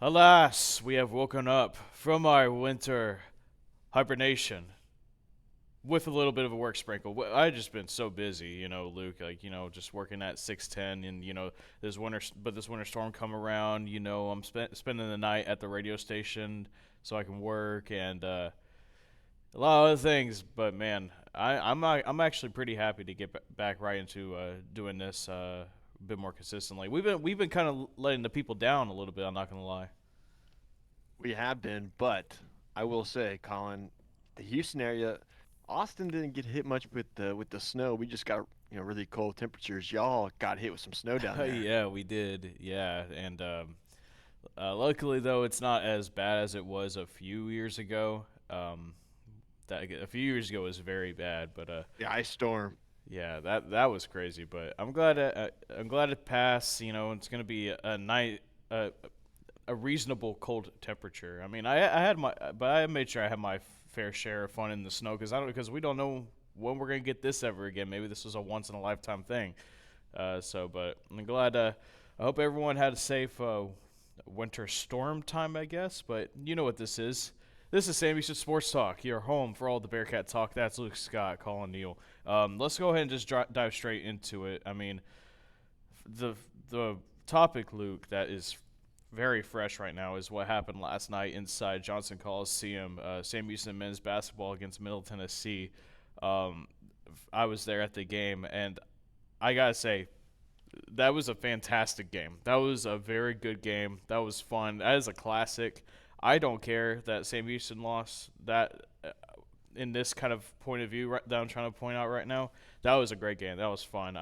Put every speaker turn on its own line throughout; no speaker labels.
Alas, we have woken up from our winter hibernation with a little bit of a work sprinkle. I just been so busy, Luke. Just working at 610, and this winter storm come around. I'm spending the night at the radio station so I can work and a lot of other things. But man, I'm actually pretty happy to get back right into doing this a bit more consistently. We've been kind of letting the people down a little bit. I'm not gonna lie.
We have been, but I will say, Colin, the Houston area, Austin didn't get hit much with the snow. We just got really cold temperatures. Y'all got hit with some snow down there.
Yeah, we did. Yeah, and luckily though, it's not as bad as it was a few years ago. That a few years ago was very bad, but
The ice storm.
yeah, that was crazy. But I'm glad it passed. It's gonna be a night. A reasonable cold temperature. I mean, I had but I made sure I had my fair share of fun in the snow because we don't know when we're gonna get this ever again. Maybe this was a once in a lifetime thing. But I'm glad. I hope everyone had a safe winter storm time, I guess. But you know what this is. This is Sam Houston Sports Talk, your home for all the Bearcat talk. That's Luke Scott, Colin Neal. Let's go ahead and just dive straight into it. I mean, the topic, Luke, that is very fresh right now is what happened last night inside Johnson Coliseum. Sam Houston men's basketball against Middle Tennessee. Um, I was there at the game, and I gotta say, that was a fantastic game. That was a very good game. That was fun. That is a classic. I don't care that Sam Houston lost. That in this kind of point of view that I'm trying to point out right now, that was a great game. That was fun.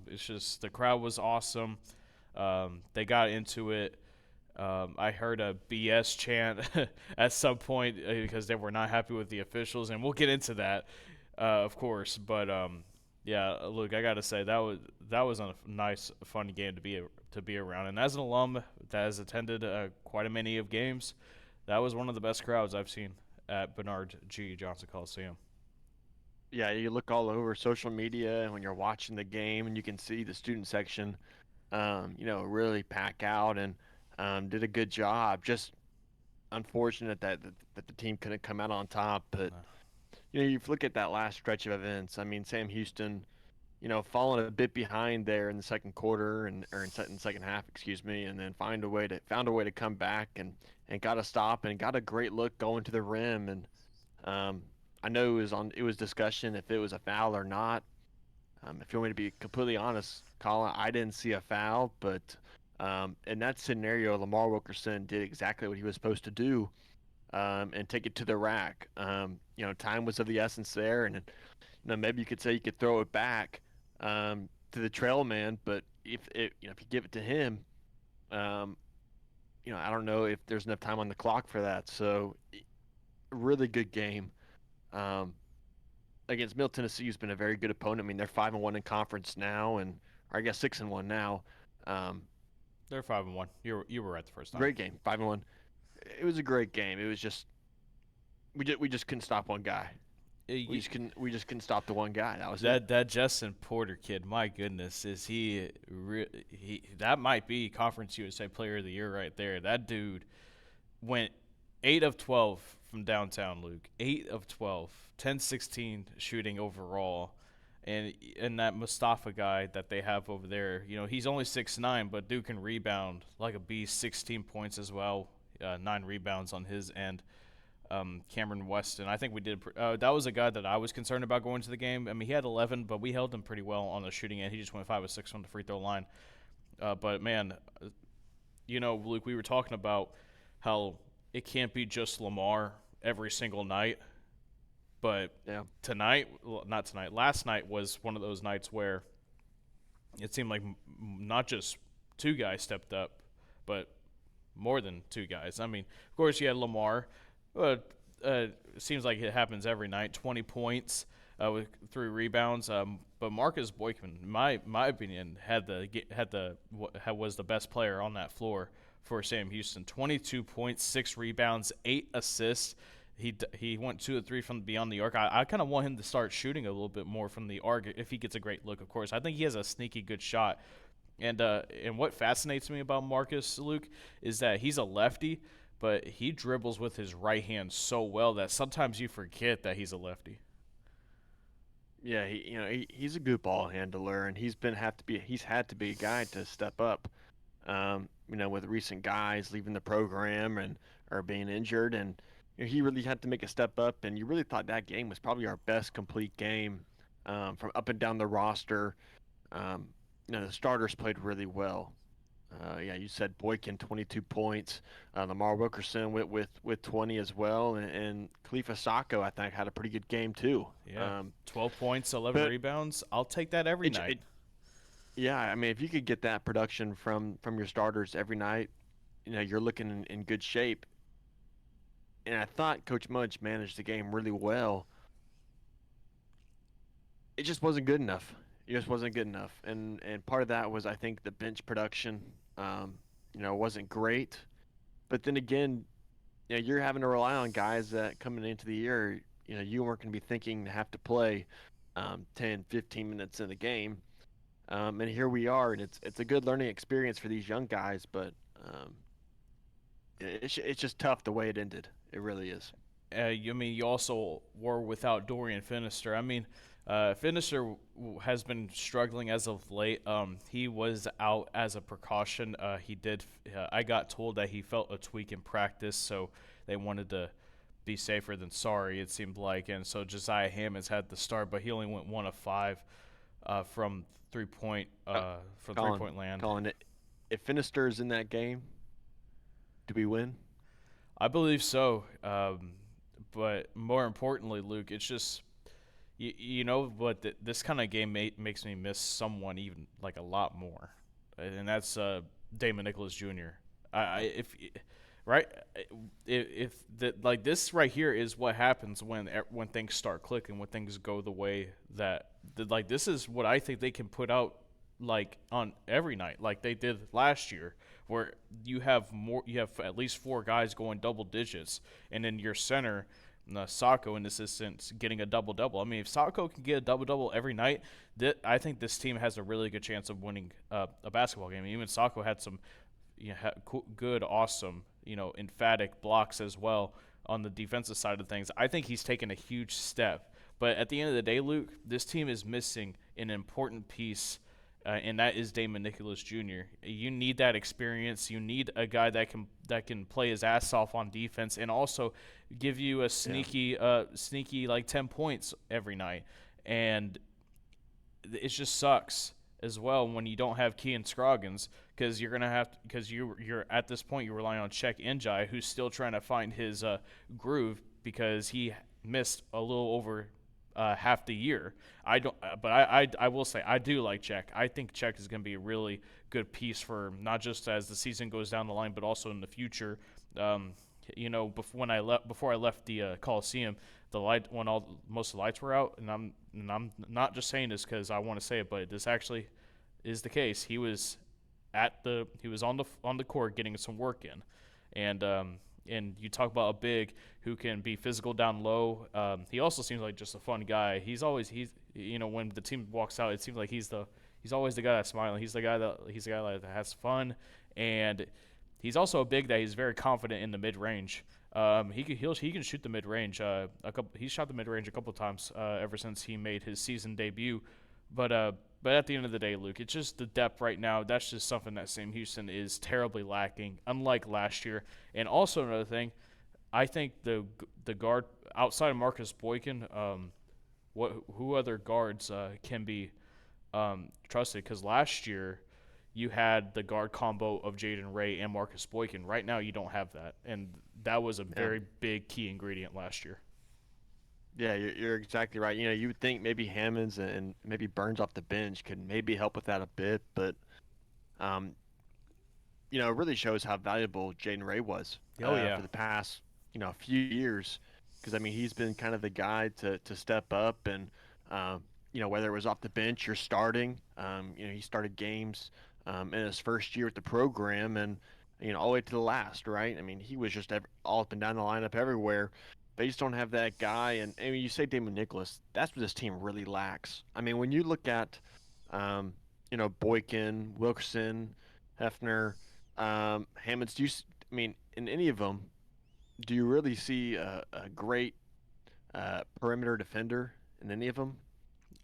It's just the crowd was awesome. They got into it. I heard a BS chant at some point because they were not happy with the officials, and we'll get into that, of course. But yeah, look, I gotta say that was a nice, fun game to be around. And as an alum that has attended quite a many of games, that was one of the best crowds I've seen at Bernard G. Johnson Coliseum.
Yeah, you look all over social media and when you're watching the game, and you can see the student section, really pack out and did a good job. Just unfortunate that the team couldn't come out on top, but you look at that last stretch of events. I mean, Sam Houston, falling a bit behind there in the second quarter and or in second half, excuse me, and then found a way to come back and got a stop and got a great look going to the rim. And I know it was discussion if it was a foul or not. If you want me to be completely honest, Colin, I didn't see a foul, but in that scenario, Lamar Wilkerson did exactly what he was supposed to do, and take it to the rack. Time was of the essence there, and maybe you could say you could throw it back to the trail man, but if you give it to him, um, I don't know if there's enough time on the clock for that. So, really good game. Um, Against Middle Tennessee, who's been a very good opponent. I mean, they're 5-1 in conference now, or I guess 6-1 now. Um,
They're 5-1. You were right the first time.
Great game, 5-1. It was a great game. It was just we just couldn't stop one guy. We just couldn't stop the one guy. That was it.
That Justin Porter kid, my goodness, is he that might be Conference USA Player of the Year right there. That dude went 8 of 12 from downtown, Luke. 8 of 12, 10-16 shooting overall. And that Mustafa guy that they have over there, he's only 6'9", but dude can rebound like a beast. 16 points as well, 9 rebounds on his end. Cameron Weston. I think we did. That was a guy that I was concerned about going to the game. I mean, he had 11, but we held him pretty well on the shooting end. He just went 5 of 6 on the free throw line. But man, Luke, we were talking about how it can't be just Lamar every single night. But
Yeah.
tonight, well, not tonight, last night was one of those nights where it seemed like not just two guys stepped up, but more than two guys. I mean, of course, you had Lamar. It seems like it happens every night. 20 points with 3 rebounds. But Marcus Boykman, in my opinion, was the best player on that floor for Sam Houston. 22 points, 6 rebounds, 8 assists. He went 2 of 3 from beyond the arc. I kind of want him to start shooting a little bit more from the arc if he gets a great look. Of course, I think he has a sneaky good shot. And what fascinates me about Marcus Luke is that he's a lefty, but he dribbles with his right hand so well that sometimes you forget that he's a lefty.
Yeah, he's a good ball handler, and he's had to be a guy to step up. With recent guys leaving the program and or being injured, and he really had to make a step up. And you really thought that game was probably our best complete game from up and down the roster. Um, the starters played really well. Yeah, you said Boykin 22 points. Lamar Wilkerson went with 20 as well, and Khalifa Sacco I think had a pretty good game too.
Yeah, 12 points, 11
But
rebounds. I'll take that every
it,
night.
it yeah, I mean if you could get that production from your starters every night, you're looking in good shape. And I thought Coach Mudge managed the game really well. It just wasn't good enough. It just wasn't good enough, and part of that was I think the bench production, wasn't great. But then again, you're having to rely on guys that coming into the year, you weren't going to be thinking to have to play 10, 15 minutes in the game. And here we are, and it's a good learning experience for these young guys, but it's just tough the way it ended. It really is.
You also were without Dorian Finister. Finister has been struggling as of late. He was out as a precaution. He did. I got told that he felt a tweak in practice, so they wanted to be safer than sorry. It seemed like, and so Josiah Hammonds had the start, but he only went 1 of 5 from
Uh,
three
Colin,
point land.
Colin, if Finister's in that game, do we win?
I believe so. But more importantly, Luke, it's just you know what this kind of game makes me miss someone even like a lot more, and that's Damon Nicholas Jr. I if right if the, like this right here is what happens when things start clicking, when things go the way that like this is what I think they can put out like on every night like they did last year, where you have at least 4 guys going double digits, and then your center Sacco in this instance getting a double double. I mean, if Sacco can get a double double every night, I think this team has a really good chance of winning a basketball game. Even Sacco had some good, awesome, emphatic blocks as well on the defensive side of things. I think he's taken a huge step. But at the end of the day, Luke, this team is missing an important piece, and that is Damon Nicholas Jr. You need that experience. You need a guy that can play his ass off on defense and also give you a
Yeah.
sneaky like 10 points every night. And it just sucks as well when you don't have Kean Scroggins, because you're at this point you're relying on Czech Njai, who's still trying to find his groove because he missed a little over half the year. I don't, but I will say I do like Czech. I think Czech is going to be a really good piece for not just as the season goes down the line, but also in the future. Before I left the Coliseum, the light when all most of the lights were out, and I'm not just saying this because I want to say it, but this actually is the case. He was on the court getting some work in, and you talk about a big who can be physical down low. He also seems like just a fun guy. When the team walks out, it seems like he's always the guy that's smiling. He's the guy that has fun, and he's also a big that he's very confident in the mid range. He can shoot the mid range. He's shot the mid range a couple of times ever since he made his season debut. But at the end of the day, Luke, it's just the depth right now. That's just something that Sam Houston is terribly lacking, unlike last year. And also another thing, I think the guard outside of Marcus Boykin, who other guards can be trusted? Because last year you had the guard combo of Jaden Ray and Marcus Boykin. Right now you don't have that, and that was a
Yeah.
very big key ingredient last year.
Yeah, you're exactly right. You would think maybe Hammonds and maybe Burns off the bench could maybe help with that a bit, but um, it really shows how valuable Jaden Ray was
Oh yeah,
for the past, few years. Because I mean, he's been kind of the guy to step up, and whether it was off the bench or starting, he started games in his first year with the program, and all the way to the last, right? I mean, he was just all up and down the lineup everywhere. They just don't have that guy, and you say Damon Nicholas, that's what this team really lacks. I mean, when you look at, um, Boykin, Wilkerson, Hefner, Hammonds. I mean, in any of them, do you really see a great perimeter defender in any of them?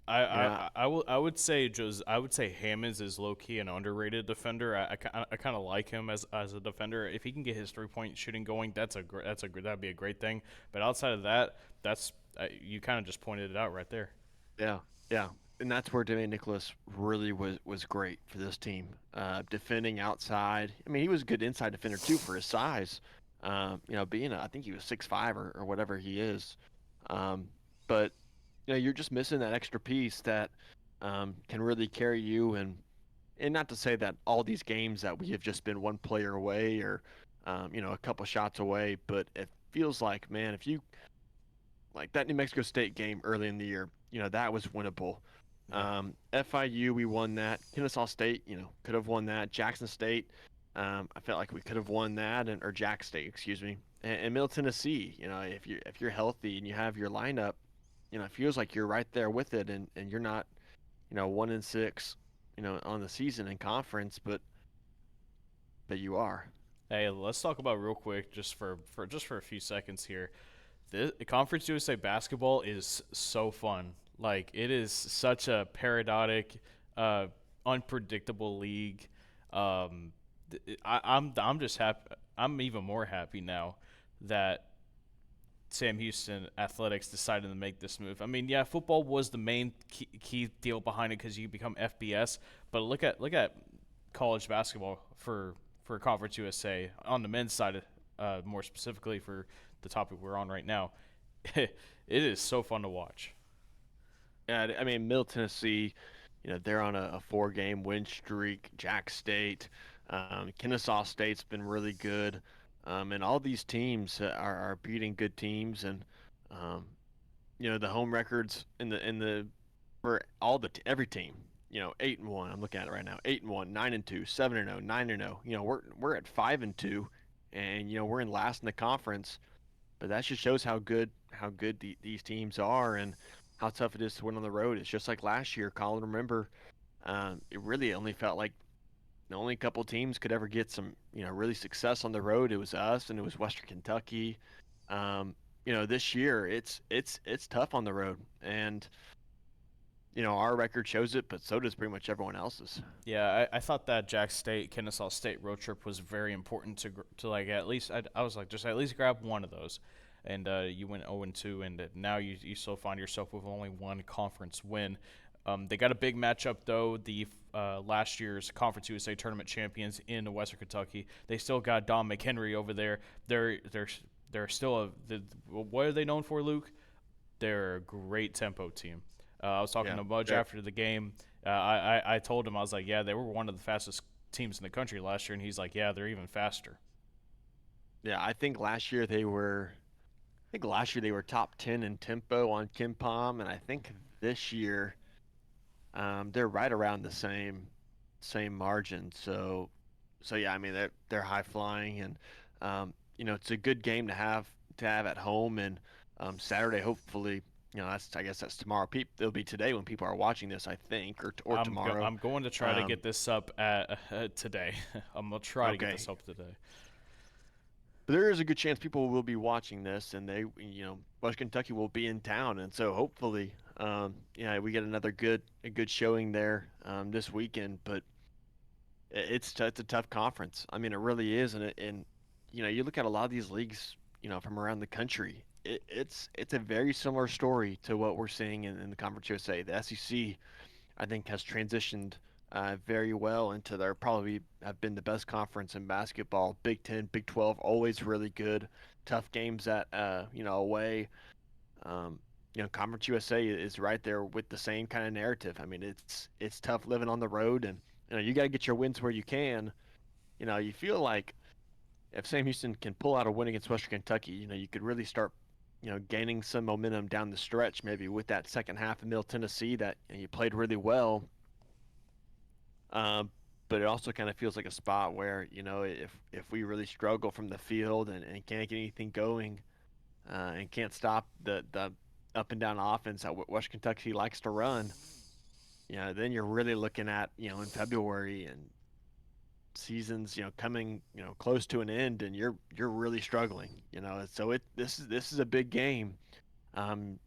I,
You know,
I would say Hammonds is low key an underrated defender. I kind of like him as a defender. If he can get his 3 point shooting going, that'd be a great thing. But outside of that, that's you kind of just pointed it out right there.
yeah, yeah, and that's where Damian Nicholas really was great for this team. Defending outside. I mean, he was a good inside defender too for his size. Being I think he was 6'5" or whatever he is. Um, but you're just missing that extra piece that can really carry you. And not to say that all these games that we have just been one player away or a couple shots away, but it feels like, man, if you like that New Mexico State game early in the year, that was winnable.
Yeah.
FIU, we won that. Kennesaw State, could have won that. Jackson State, I felt like we could have won that, or Jack State, excuse me. And Middle Tennessee, if you're healthy and you have your lineup, it feels like you're right there with it, and you're not, 1-6, on the season in conference, but you are.
Hey, let's talk about real quick, just for a few seconds here. The Conference USA basketball is so fun. Like it is such a periodic, unpredictable league. I'm just happy. I'm even more happy now that Sam Houston Athletics decided to make this move. I mean, yeah, football was the main key deal behind it because you become FBS. But look at college basketball for Conference USA on the men's side, more specifically for the topic we're on right now. It is so fun to watch.
Yeah, I mean, Middle Tennessee, they're on a 4-game win streak. Jack State, Kennesaw State's been really good, and all these teams are beating good teams, and um, the home records in the for every team. 8-1. I'm looking at it right now. 8-1, 9-2, 7-0, 9-0. We're at 5-2, and we're in last in the conference. But that just shows how good these teams are and how tough it is to win on the road. It's just like last year, Colin. Remember, it really only felt like the only couple teams could ever get some really success on the road. It was us and it was Western Kentucky. This year it's tough on the road, and our record shows it, but so does pretty much everyone else's.
Yeah, I thought that Jack State Kennesaw State road trip was very important to like at least I was like just at least grab one of those, and you went 0-2, and now you still find yourself with only one conference win. They got a big matchup though. The last year's Conference USA tournament champions in Western Kentucky. They still got Don McHenry over there. They're still what are they known for, Luke? They're a great tempo team. I was talking
Yeah,
to Mudge
they're
after the game. I told him, I was like, yeah, they were one of the fastest teams in the country last year, and he's like, yeah, they're even faster.
yeah. I think last year they were top 10 in tempo on KenPom, and I think this year they're right around the same margin. So yeah, I mean they're high flying, and it's a good game to have at home. And Saturday, hopefully, I guess that's tomorrow. It'll be today when people are watching this, I think, or tomorrow.
I'm going to try to
Um,
get this up at today. I'm gonna try to get
okay,
this up today.
but there is a good chance people will be watching this, and West Kentucky will be in town, and so hopefully, yeah, we get a good showing there this weekend. But it's a tough conference. I mean, it really is, and you look at a lot of these leagues, from around the country. It's a very similar story to what we're seeing in the Conference USA. The SEC, I think, has transitioned very well into their probably have been the best conference in basketball. Big Ten, Big 12, always really good. Tough games at away. Conference USA is right there with the same kind of narrative. I mean, it's tough living on the road, and you got to get your wins where you can. You feel like if Sam Houston can pull out a win against Western Kentucky, you could really start, gaining some momentum down the stretch, maybe with that second half of Middle Tennessee that you played really well. Um, but it also kind of feels like a spot where, if we really struggle from the field and can't get anything going, and can't stop the up and down offense that West Kentucky likes to run, Yeah, then you're really looking at, in February and seasons, coming, close to an end, and you're really struggling, So this is a big game, um,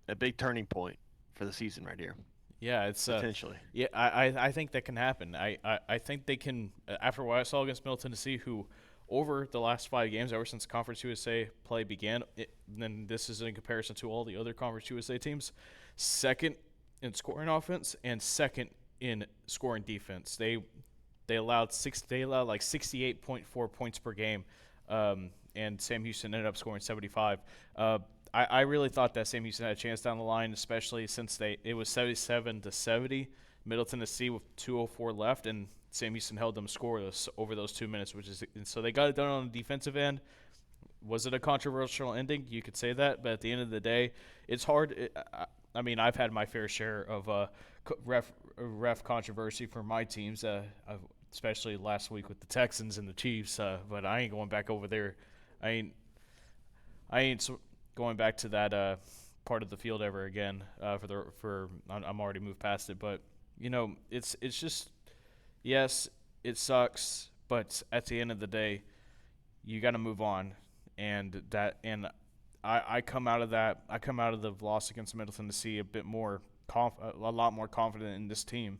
a big turning point for the season right here,
Yeah, it's
potentially.
yeah, I think that can happen. I think they can after what I saw against Middle Tennessee, who over the last 5 games, ever since Conference USA play began, then this is in comparison to all the other Conference USA teams, second in scoring offense and second in scoring defense. They allowed like 68.4 points per game, and Sam Houston ended up scoring 75. I really thought that Sam Houston had a chance down the line, especially since it was 77-70, Middle Tennessee with 2:04 left, and Sam Houston held them scoreless over those 2 minutes, and so they got it done on the defensive end. Was it a controversial ending? You could say that, but at the end of the day, it's hard. I mean, I've had my fair share of ref controversy for my teams, especially last week with the Texans and the Chiefs. But I ain't going back over there. I ain't I ain't going back to that part of the field ever again. I'm already moved past it, but it's just yes, it sucks, but at the end of the day, you got to move on, and I come out of that. I come out of the loss against Middle Tennessee a bit more a lot more confident in this team.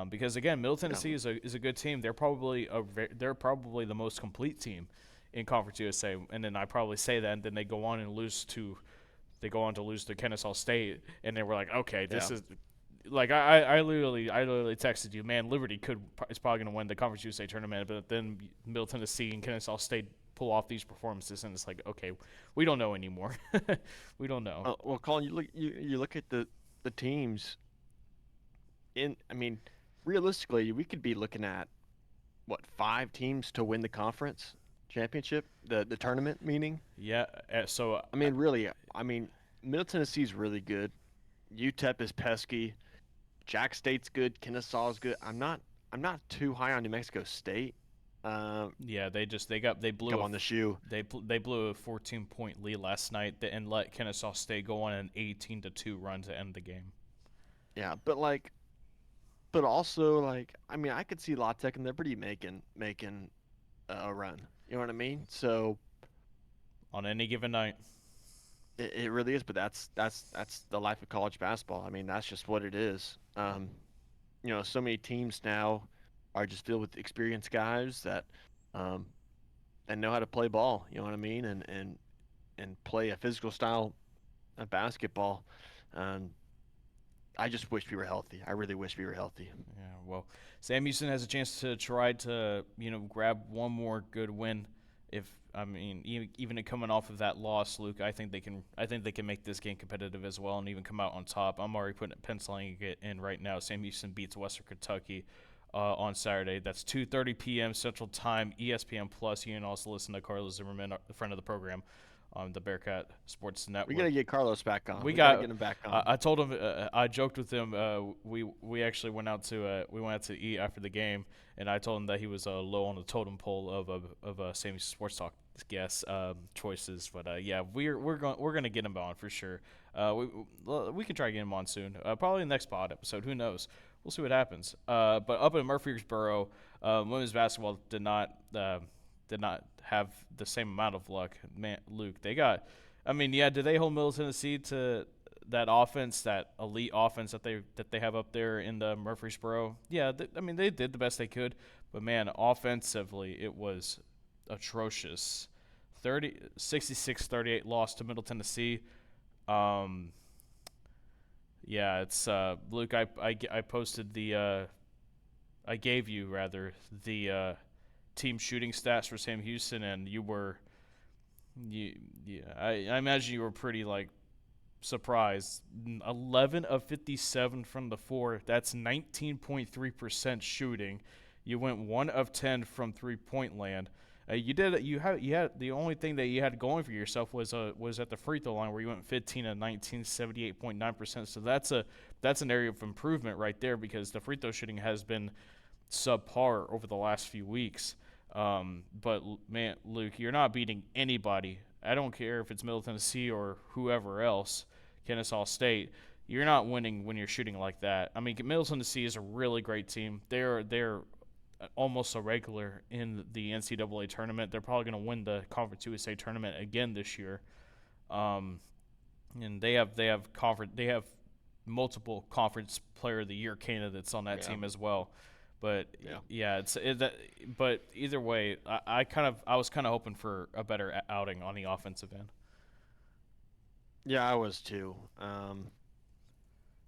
Because again, Middle
Yeah,
Tennessee is a good team. They're probably the most complete team in Conference USA. And then I probably say that, and then they go on to lose to Kennesaw State, and then we're like, okay, this
yeah.
is like I literally texted you, man. Liberty is probably going to win the Conference USA tournament, but then Middle Tennessee and Kennesaw State pull off these performances, and it's like, okay, we don't know anymore. We don't know.
Well, Colin, you look at the teams I mean, realistically, we could be looking at what, 5 teams to win the conference championship, the tournament meaning.
Yeah. So
I mean, really, I mean, Middle Tennessee's really good. UTEP is pesky. Jack State's good. Kennesaw's good. I'm not too high on New Mexico State. Um,
yeah, they blew
Come on the shoe.
they blew a 14-point lead last night and let Kennesaw State go on an 18-2 run to end the game.
Yeah, but also like, I mean, I could see La Tech and Liberty making a run. You know what I mean? So
On any given night.
it really is. But that's the life of college basketball. I mean, that's just what it is. So many teams now are just filled with experienced guys um, that know how to play ball. You know what I mean? And play a physical style of basketball. Um, I just wish we were healthy. I really wish we were healthy.
Yeah, well, Sam Houston has a chance to try to, grab one more good win. Even coming off of that loss, Luke, I think they can. I think they can make this game competitive as well, and even come out on top. I'm already penciling it in right now. Sam Houston beats Western Kentucky on Saturday. That's 2:30 p.m. Central Time, ESPN Plus. You can also listen to Carlos Zimmerman, a friend of the program, on the Bearcat Sports Network.
We gotta get Carlos back on.
We
gotta
got.
get him back on.
I told him. I joked with him. We actually went out to eat after the game, and I told him that he was low on the totem pole of Sammy's Sports Talk guest choices. But yeah, we're gonna get him on for sure. We can try to get him on soon. Probably the next pod episode. Who knows? We'll see what happens. But up in Murfreesboro, women's basketball did not have the same amount of luck. Man, Luke, they got. I mean, yeah, did they hold Middle Tennessee to that offense, that elite offense that they have up there in the Murfreesboro? Yeah, they did the best they could, but man, offensively it was atrocious. 66-38 loss to Middle Tennessee. Yeah, it's Luke. I posted I gave you rather the team shooting stats for Sam Houston, and I imagine you were pretty surprised. 11 of 57 from the floor. That's 19.3% shooting. You went 1 of 10 from 3-point land. You had the only thing that you had going for yourself was at the free throw line, where you went 15 of 19, 78.9%. So that's an area of improvement right there, because the free throw shooting has been subpar over the last few weeks. But man, Luke, you're not beating anybody. I don't care if it's Middle Tennessee or whoever else, Kennesaw State. you're not winning when you're shooting like that. I mean, Middle Tennessee is a really great team. They're almost a regular in the NCAA tournament. They're probably going to win the Conference USA tournament again this year. Um, and they have multiple Conference Player of the Year candidates on that
Yeah.
team as well. But
Yeah.
yeah, but either way, I was kind of hoping for a better outing on the offensive end.
Yeah, I was too.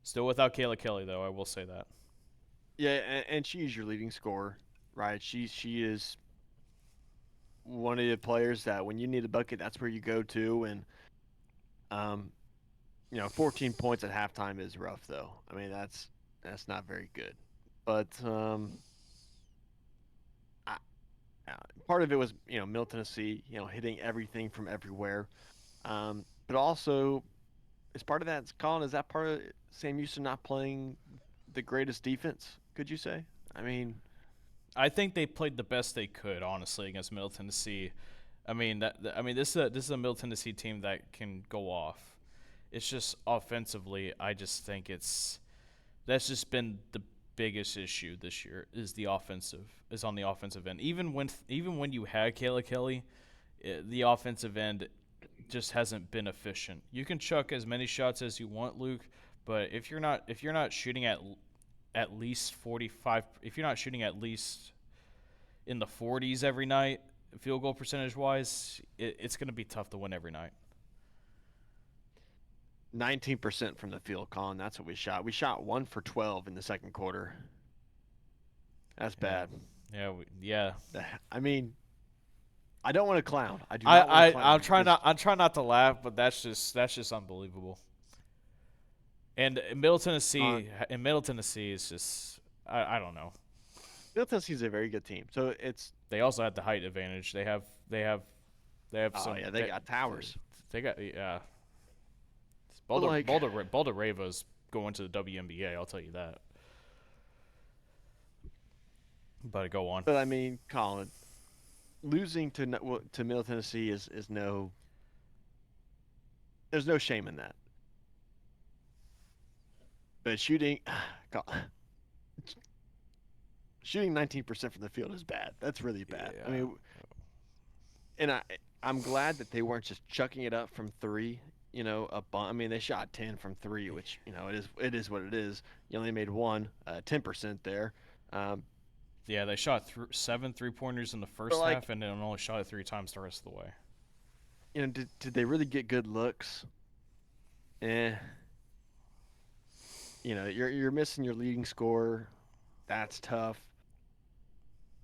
Still without Kayla Kelly though, I will say that.
Yeah, and she's your leading scorer, right? She is one of the players that when you need a bucket, that's where you go to. And um, 14 points at halftime is rough, though. I mean, that's not very good. But I, uh, part of it was Middle Tennessee, hitting everything from everywhere. But also, is part of that, Colin? Is that part of Sam Houston not playing the greatest defense? Could you say? I mean,
I think they played the best they could, honestly, against Middle Tennessee. I mean, this is a Middle Tennessee team that can go off. It's just offensively, I just think that's just been the biggest issue this year is on the offensive end. Even when you had Kayla Kelly, the offensive end just hasn't been efficient. You can chuck as many shots as you want, Luke, but if you're not shooting at least 45, if you're not shooting at least in the 40s every night, field goal percentage wise, it's going to be tough to win every night.
19% from the field, Colin. That's what we shot. We shot 1 for 12 in the second quarter. That's
Yeah,
bad.
yeah.
I mean, I don't want to clown. I do not want to clown.
I'm trying not to laugh, but that's just unbelievable. And in Middle Tennessee is just I don't know.
Middle Tennessee is a very good team. So it's
They also had the height advantage. They have
oh
some.
yeah, they got towers.
They got yeah.
But like,
Boulder Rava's going to the WNBA. I'll tell you that. But go on.
but I mean, Colin, losing to Middle Tennessee is no. There's no shame in that. But shooting 19% from the field is bad. That's really bad.
Yeah.
I mean, and I'm glad that they weren't just chucking it up from three. I mean, they shot 10 from three, which it is what it is. You only made one, 10% there. Um,
Yeah, they shot 7 3-pointers in the
but
first
like,
half, and then only shot it 3 times the rest of the way.
did they really get good looks? Eh. You're missing your leading scorer. That's tough.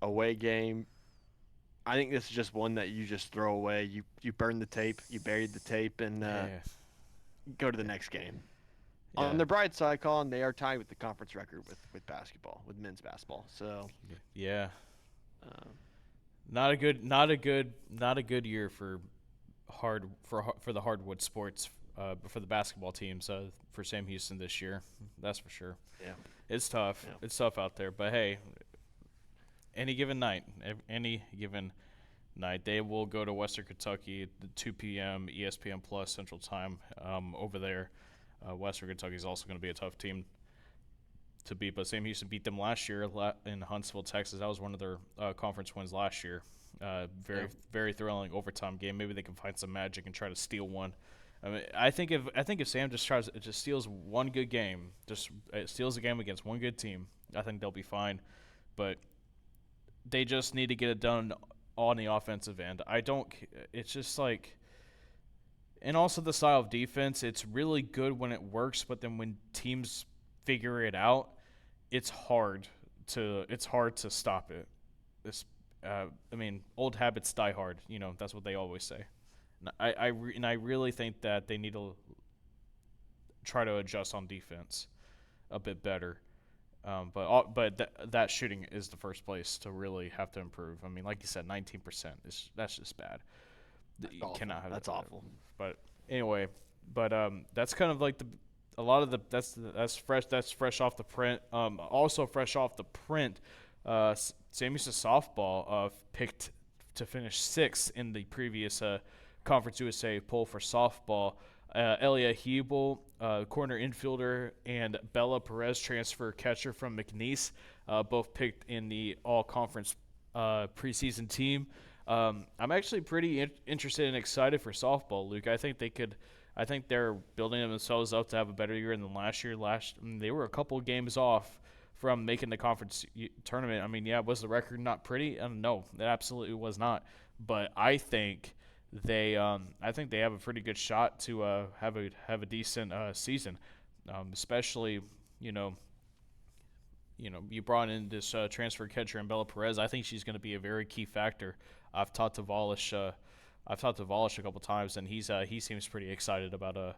Away game. I think this is just one that you just throw away. You burn the tape, you buried the tape, and
Yeah,
go to the next game.
yeah,
On the bright side, Colin, they are tied with the conference record with basketball, with men's basketball. So,
yeah.
um,
Not a good year for the hardwood sports, for the basketball teams, for Sam Houston this year. That's for sure.
yeah,
It's tough.
yeah.
It's tough out there, but hey, any given night, they will go to Western Kentucky at 2 p.m. ESPN Plus Central Time, over there. Western Kentucky is also going to be a tough team to beat, but Sam Houston beat them last year in Huntsville, Texas. That was one of their conference wins last year. Very thrilling overtime game. Maybe they can find some magic and try to steal one. I mean, I think if Sam just steals one good game, just steals a game against one good team, I think they'll be fine. But they just need to get it done on the offensive end. It's just like, and also the style of defense. It's really good when it works, but then when teams figure it out, it's hard to stop it. I mean, old habits die hard. That's what they always say. And I really think that they need to try to adjust on defense a bit better. That shooting is the first place to really have to improve. I mean, like you said, 19% that's just bad. You cannot have
That's
that.
awful.
But anyway, that's kind of like a lot of that's fresh off the print. Also fresh off the print, Sam Houston softball picked to finish sixth in the previous Conference USA poll for softball. Elia Hebel corner infielder, and Bella Perez, transfer catcher from McNeese, both picked in the all-conference preseason team. I'm actually pretty interested and excited for softball, Luke. I think they could. I think they're building themselves up to have a better year than last year. They were a couple games off from making the conference tournament. I mean, yeah, was the record not pretty? No, it absolutely was not. But I think they have a pretty good shot to have a decent season, especially you know you brought in this transfer catcher in Bella Perez. I think she's going to be a very key factor. I've talked to Volish. I've talked to Volish a couple times, and he seems pretty excited about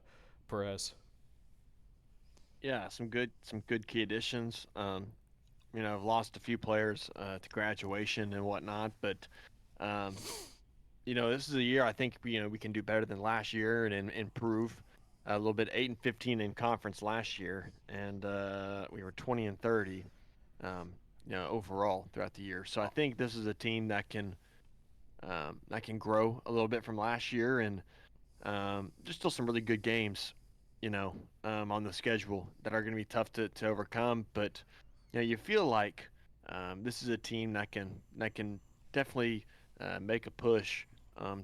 Perez.
Yeah, some good key additions. I've lost a few players to graduation and whatnot, but um, this is a year I think we can do better than last year and improve a little bit. 8-15 in conference last year, and we were 20-30, overall throughout the year. So I think this is a team that can grow a little bit from last year, and there's still some really good games, on the schedule that are going to be tough to overcome. But you feel like this is a team that can definitely make a push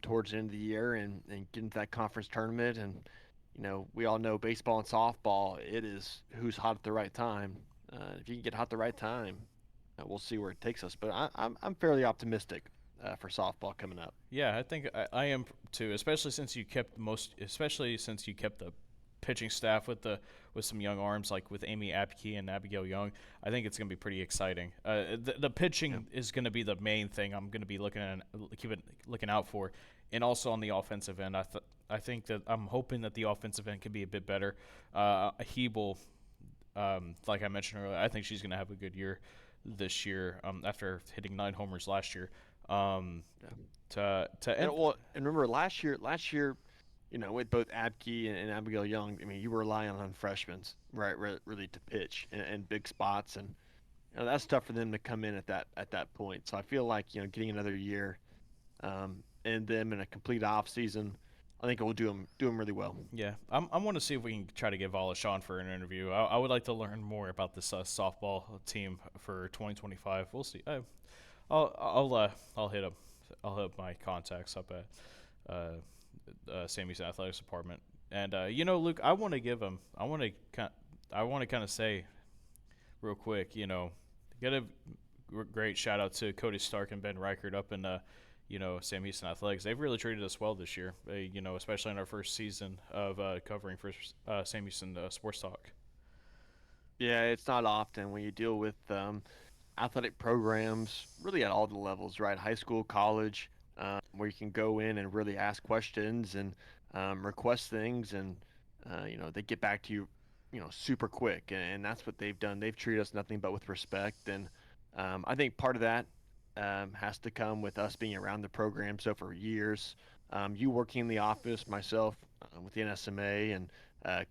towards the end of the year and get into that conference tournament. And we all know baseball and softball. It is who's hot at the right time. If you can get hot at the right time, we'll see where it takes us. But I'm fairly optimistic for softball coming up.
Yeah, I think I am too, especially since you kept the pitching staff with some young arms like with Amy Apke and Abigail Young. I think it's going to be pretty exciting. The
Yeah.
pitching is going to be the main thing I'm going to be looking out for, and also on the offensive end. I think that I'm hoping that the offensive end can be a bit better. Hebel, like I mentioned earlier, I think she's going to have a good year this year after hitting 9 homers last year. Um,
Yeah.
to
And
end,
well, and remember last year, with both Abke and Abigail Young, I mean, you were relying on freshmen, right, really to pitch in big spots, and that's tough for them to come in at that point. So I feel like getting another year, and them in a complete off season, I think it will do them really well.
Yeah, I want to see if we can try to get Valish on for an interview. I would like to learn more about this softball team for 2025. We'll see. I'll hit up my contacts up at Sammy's athletics department. And Luke, I want to give him. I want to kind of say real quick. Get a great shout out to Cody Stark and Ben Reichert up in Sam Houston Athletics. They've really treated us well this year. Especially in our first season of covering for Sam Houston Sports Talk.
Yeah, it's not often when you deal with athletic programs, really at all the levels, right? High school, college, where you can go in and really ask questions and request things, and they get back to you, super quick, and that's what they've done. They've treated us nothing but with respect, and I think part of that has to come with us being around the program. So for years, you working in the office, myself with the NSMA, and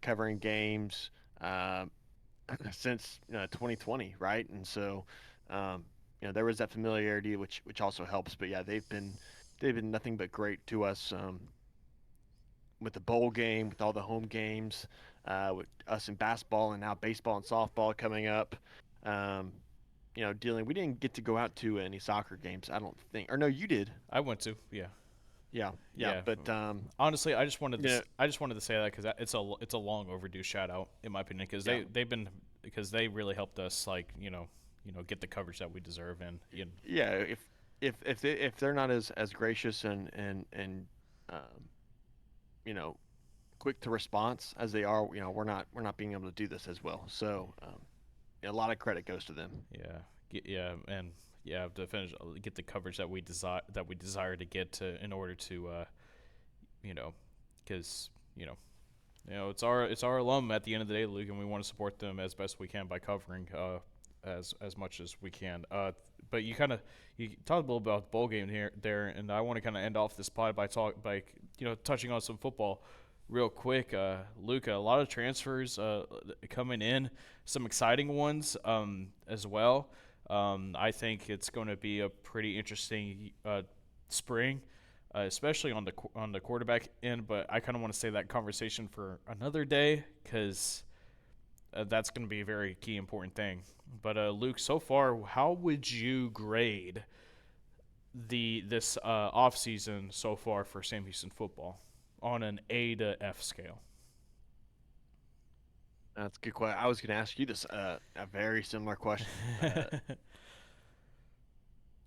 covering games. Since 2020, right? And so, there was that familiarity, which also helps. But yeah, they've been nothing but great to us with the bowl game, with all the home games, with us in basketball and now baseball and softball coming up. Um, dealing. We didn't get to go out to any soccer games, I don't think. Or no, you did.
I went to, yeah.
Yeah, yeah.
Yeah.
But
Honestly,
yeah,
I just wanted to say that because it's a long overdue shout out in my opinion because
yeah,
they really helped us get the coverage that we deserve and
yeah. If they're not as gracious and um, you know quick to response as they are, we're not being able to do this as well. So a lot of credit goes to them.
and to finish get the coverage that we desire to get to in order to because it's our alum at the end of the day, Luke, and we want to support them as best we can by covering as much as we can. But you talked a little about the bowl game there, and I want to kind of end off this pod by touching on some football real quick. Luke, a lot of transfers coming in, some exciting ones as well. I think it's going to be a pretty interesting spring. especially on the quarterback end. But I kind of want to save that conversation for another day because that's going to be a very key important thing. But Luke, so far, how would you grade this off season so far for Sam Houston football on an A to F scale?
That's a good question. I was going to ask you this a very similar question.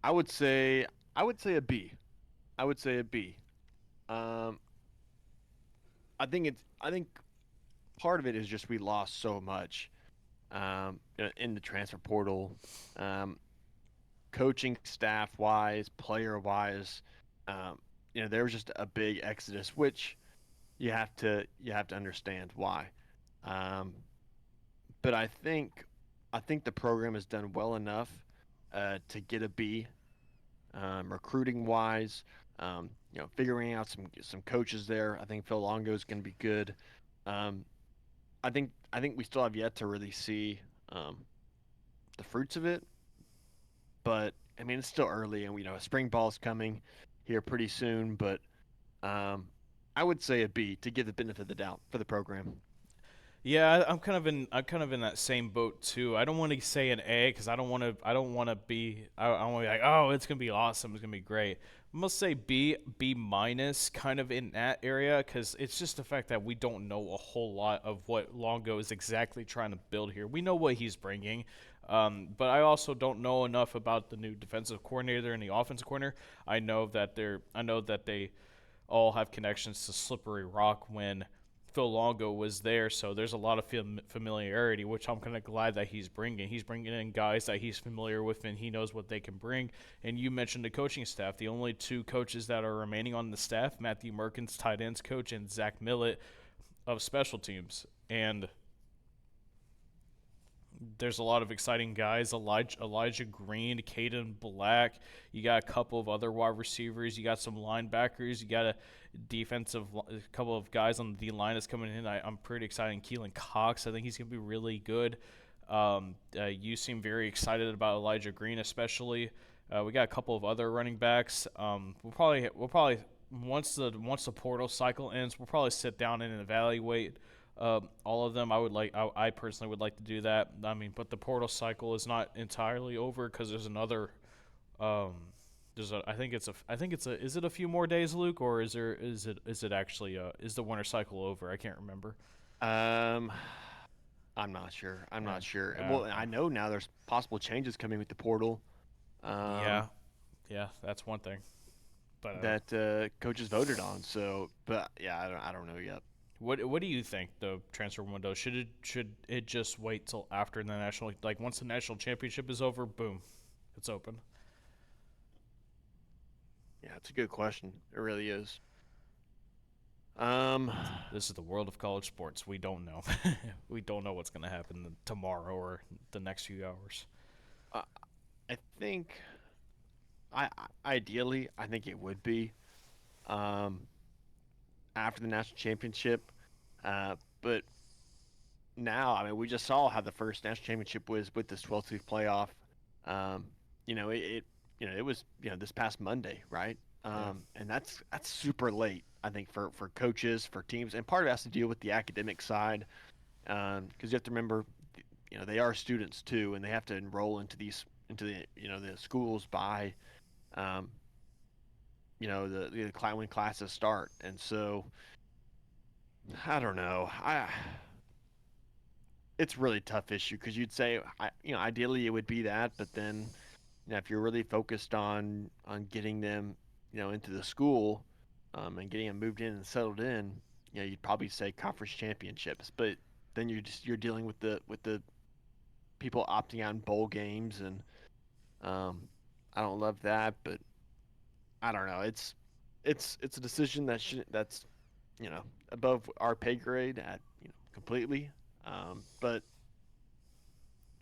I would say I would say a B. I would say a B. Um, I think part of it is just we lost so much in the transfer portal, um, coaching staff wise, player wise. Um, there was just a big exodus, which you have to understand why. Um, but I think the program has done well enough to get a B, recruiting wise. Figuring out some coaches there. I think Phil Longo is going to be good. Um, I think we still have yet to really see um, the fruits of it, but I mean it's still early, and we know spring ball's coming here pretty soon. But um, I would say a B to give the benefit of the doubt for the program.
Yeah, I'm kind of in that same boat too. I don't want to say an A because I don't want to be I want to be like, oh, it's gonna be awesome, it's gonna be great. I'm gonna say B minus, kind of in that area because it's just the fact that we don't know a whole lot of what Longo is exactly trying to build here. We know what he's bringing, but I also don't know enough about the new defensive coordinator and the offensive coordinator. I know that they all have connections to Slippery Rock when Phil Longo was there, so there's a lot of familiarity, which I'm kind of glad that he's bringing. He's bringing in guys that he's familiar with, and he knows what they can bring. And you mentioned the coaching staff. The only two coaches that are remaining on the staff, Matthew Merkins, tight ends coach, and Zach Millett of special teams. And there's a lot of exciting guys. Elijah Green, Caden Black. You got a couple of other wide receivers. You got some linebackers. You got a couple of guys on the D line that's coming in. I'm pretty excited. Keelan Cox, I think he's gonna be really good. You seem very excited about Elijah Green, especially. We got a couple of other running backs. We'll probably once the portal cycle ends, we'll probably sit down and evaluate all of them. I personally would like to do that. I mean, but the portal cycle is not entirely over because there's another. Um, I think it's a. Is it a few more days, Luke, or is it actually is the winter cycle over? I can't remember.
Um, I'm not sure. I'm
Yeah.
not sure.
Yeah.
Well, I know now there's possible changes coming with the portal.
Yeah.
Um,
Yeah. That's one thing. But
that coaches voted on. So, but yeah, I don't know yet.
what do you think the transfer window should it just wait till after the national, like once the national championship is over, boom, it's open.
Yeah, it's a good question. It really is. Um,
This is the world of college sports. We don't know. We don't know what's going to happen tomorrow or the next few hours.
I, I think ideally I think it would be um after the national championship. But now, I mean, we just saw how the first national championship was with this 12 team playoff. Um, it was this past Monday, right?
Yeah.
And that's super late, I think, for coaches, for teams, and part of it has to deal with the academic side, because you have to remember, they are students too, and they have to enroll into the the schools by, um, when classes start, and so I don't know, it's a really tough issue because you'd say, ideally it would be that, but then, if you're really focused on getting them, into the school, and getting them moved in and settled in, you'd probably say conference championships, but then you're dealing with the people opting out in bowl games, and um, I don't love that, but I don't know. It's a decision that's above our pay grade at completely, but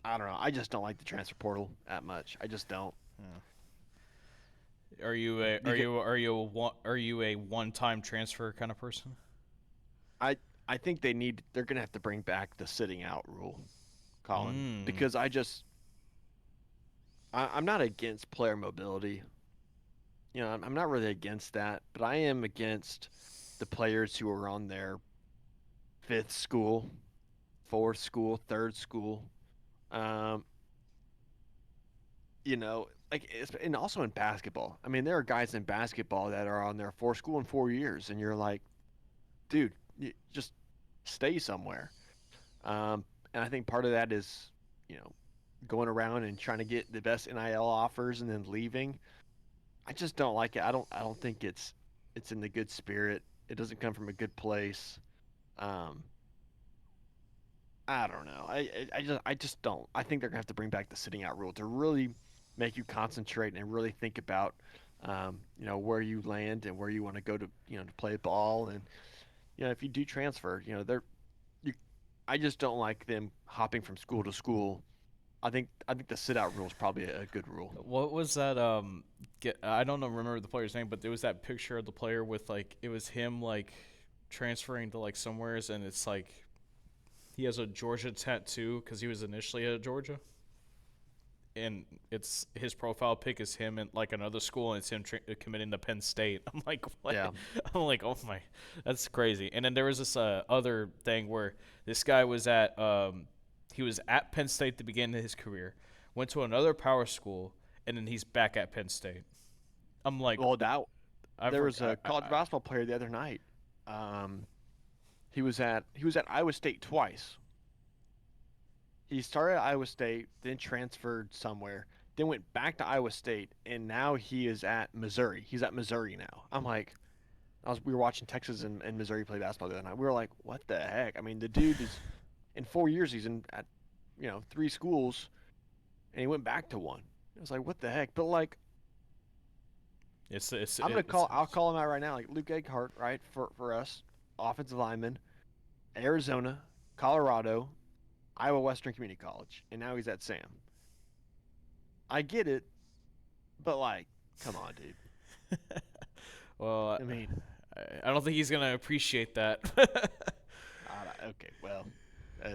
I don't know. I just don't like the transfer portal that much. I just don't.
Yeah. Are you a
You get,
are you a one-time transfer kind of person?
I I think they're gonna have to bring back the sitting out rule, Colin,
Mm.
because I'm not against player mobility. I'm not really against that, but I am against the players who are on their fifth school, fourth school, third school. Um, and also in basketball. I mean, there are guys in basketball that are on their fourth school in 4 years, and you're like, dude, you just stay somewhere. And I think part of that is, you know, going around and trying to get the best NIL offers and then leaving. I just don't like it. I don't think it's in the good spirit. It doesn't come from a good place. Um, I don't know. I just don't. I think they're gonna have to bring back the sitting out rule to really make you concentrate and really think about, where you land and where you want to go to, to play ball. And if you do transfer, you. I just don't like them hopping from school to school. I think the sit out rule is probably a good rule.
What was that? I don't know, remember the player's name, but there was that picture of the player with like it was him like transferring to like somewheres, and it's like he has a Georgia tattoo because he was initially at Georgia, and it's his profile pic is him in like another school, and it's him committing to Penn State. I'm like, what?
Yeah.
I'm like, oh my, that's crazy. And then there was this other thing where this guy was at he was at Penn State at the beginning of his career, went to another power school, and then he's back at Penn State. I'm like,
Well,
I
there was a
forgot.
college basketball player the other night. Um, he was at Iowa State twice. He started at Iowa State, then transferred somewhere, then went back to Iowa State, and now he is at Missouri. He's at Missouri now. We were watching Texas and Missouri play basketball the other night. We were like, what the heck? I mean, the dude is in 4 years he's in at three schools, and he went back to one. It was like, what the heck? But like, I'll call him out right now. Like Luke Eggehart, right, for us, offensive lineman, Arizona, Colorado, Iowa Western Community College, and now he's at Sam. I get it, but like, come on, dude.
well,
I mean,
I don't think he's gonna appreciate that.
okay, well,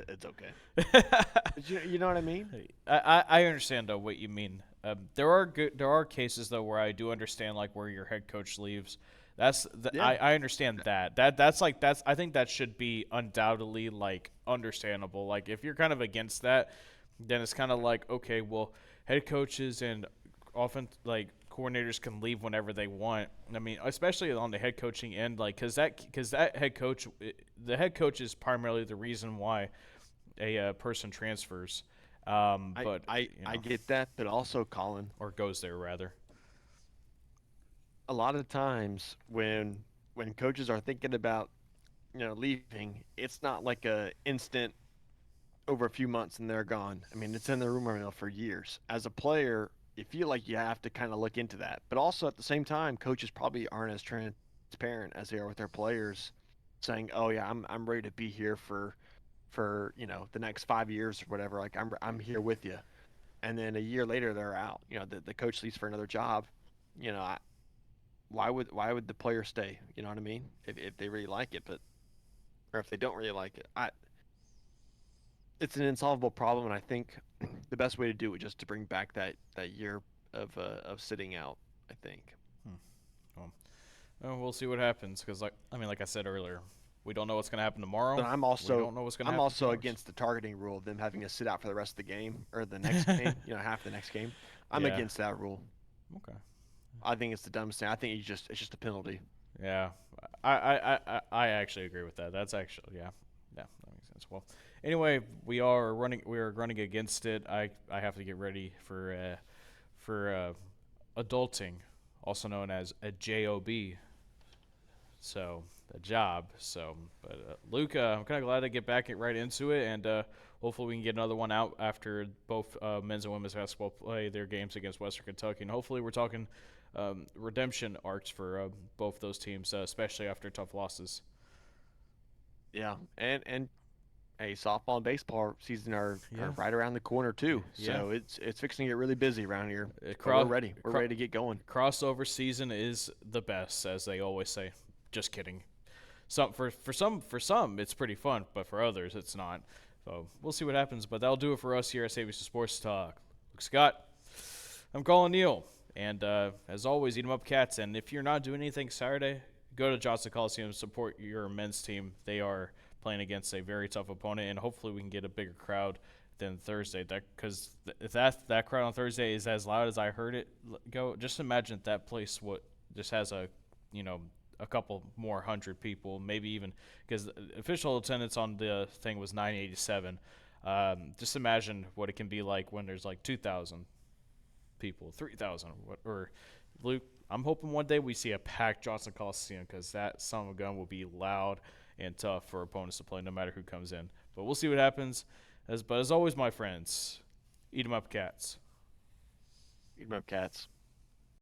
it's okay. But you know what I mean?
I understand though what you mean. There are cases though where I do understand like where your head coach leaves.
Yeah,
I understand that. That's I think that should be undoubtedly like understandable. Like if you're kind of against that, then it's kind of like okay, well, head coaches and often like coordinators can leave whenever they want. I mean, especially on the head coaching end, like because that head coach, the head coach is primarily the reason why a person transfers. But
I get that, but also, Colin,
or goes there rather.
a lot of times when coaches are thinking about leaving, it's not like a instant over a few months and they're gone. I mean, it's in the rumor mill for years. As a player, you feel like you have to kind of look into that. But also at the same time, coaches probably aren't as transparent as they are with their players, saying, "Oh yeah, I'm ready to be here for the next 5 years or whatever. Like I'm here with you." And then a year later they're out. The coach leaves for another job. You know, I, why would the player stay? You know what I mean? If they really like it, but or if they don't really like it, it's an insolvable problem, and I think the best way to do it is just to bring back that year of sitting out. I think.
Hmm. We'll see what happens because, like I said earlier, we don't know what's going to happen tomorrow.
But I'm
We
also
don't know what's going to
I'm
happen
also
tomorrow.
against the targeting rule of them having to sit out for the rest of the game or the next game. Half the next game. I'm
Yeah.
against that rule.
Okay.
I think it's the dumbest thing. I think it's just a penalty.
Yeah. I actually agree with that. That's actually yeah, that makes sense. Well, anyway, we are running against it. I have to get ready for adulting, also known as a job. So a job. So, but Luca, I'm kind of glad to get back right into it, and hopefully we can get another one out after both men's and women's basketball play their games against Western Kentucky, and hopefully we're talking redemption arcs for both those teams, especially after tough losses.
Yeah, and hey, softball and baseball season are
Yeah,
right around the corner too.
yeah.
So it's fixing to get really busy around here. But we're
Cross,
ready. We're ready to get going.
crossover season is the best, as they always say. Just kidding. For some it's pretty fun, but for others it's not. So we'll see what happens. But that'll do it for us here at ABC Sports Talk. Luke Scott, I'm calling Neil, And as always, eat 'em up, cats. And if you're not doing anything Saturday, go to Johnson Coliseum, support your men's team. They are playing against a very tough opponent, and hopefully we can get a bigger crowd than Thursday. Because if that crowd on Thursday is as loud as I heard it go, just imagine that place what just has you know a couple more hundred people, maybe even because official attendance on the thing was 987. Just imagine what it can be like when there's like 2,000 people, 3,000, or Luke. I'm hoping one day we see a packed Johnson Coliseum because that son of a gun will be loud and tough for opponents to play no matter who comes in. But we'll see what happens. But as always, my friends, eat 'em up, cats.
Eat 'em up, cats.